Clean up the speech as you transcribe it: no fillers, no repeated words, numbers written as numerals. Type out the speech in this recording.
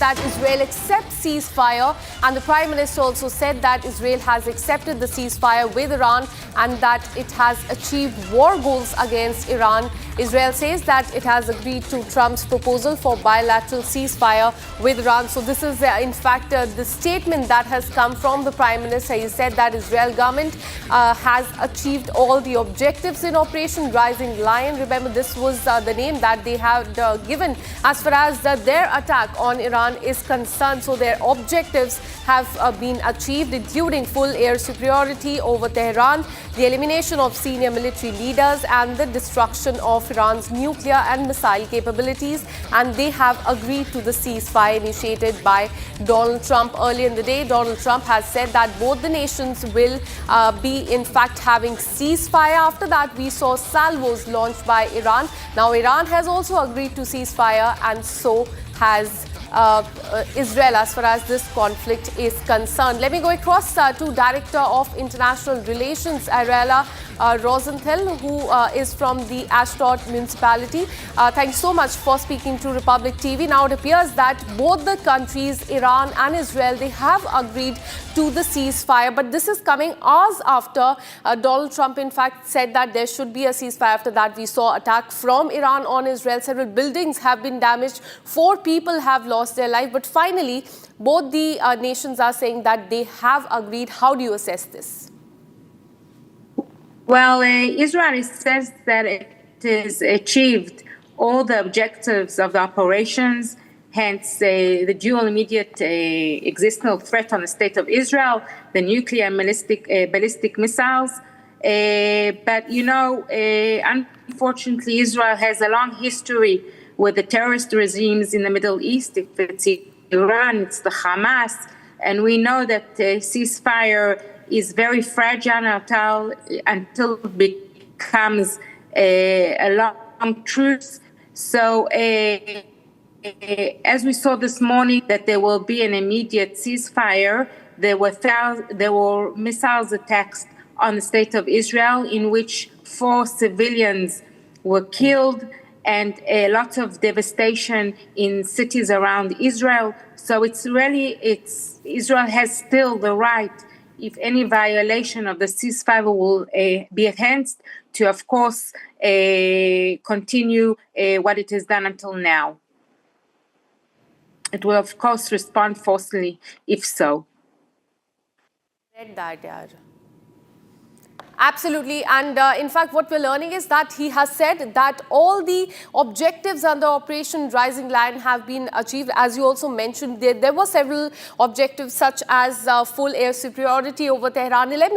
that Israel accept ceasefire, and the Prime Minister also said that Israel has accepted the ceasefire with Iran and that it has achieved war goals against Iran. Israel says that it has agreed to Trump's proposal for bilateral ceasefire with Iran. So this is in fact the statement that has come from the Prime Minister. He said that Israel government has achieved all the objectives in Operation Rising Lion. Remember, this was the name that they had given as far as their attack on Iran is concerned. So their objectives have been achieved, including full air superiority over Tehran, the elimination of senior military leaders and the destruction of Iran's nuclear and missile capabilities. And they have agreed to the ceasefire initiated by Donald Trump earlier in the day. Donald Trump has said that both the nations will be in fact having ceasefire. After that, we saw salvos launched by Iran. Now Iran has also agreed to ceasefire, and so has Israel as far as this conflict is concerned. Let me go across to Director of International Relations, Ariella Rosenthal, who is from the Ashdod municipality. Thank you so much for speaking to Republic TV. Now it appears that both the countries, Iran and Israel, they have agreed to the ceasefire, but this is coming hours after Donald Trump in fact said that there should be a ceasefire. After that, we saw attack from Iran on Israel. Several buildings have been damaged. 4 people have lost their life. But finally, both the nations are saying that they have agreed. How do you assess this? Well, Israel says that it has achieved all the objectives of the operations, hence the dual immediate existential threat on the state of Israel, the nuclear and ballistic missiles. But, you know, unfortunately, Israel has a long history with the terrorist regimes in the Middle East. If it's Iran, it's the Hamas. And we know that ceasefire is very fragile until it becomes a long truce. So as we saw this morning that there will be an immediate ceasefire, there were missiles attacks on the state of Israel in which 4 civilians were killed and a lot of devastation in cities around Israel. So Israel has still the right, if any violation of the ceasefire will be enhanced, to, of course, continue what it has done until now. It will, of course, respond forcefully if so. Read that, yaar. Absolutely. And in fact, what we're learning is that he has said that all the objectives under Operation Rising Lion have been achieved. As you also mentioned, there were several objectives such as full air superiority over Tehran.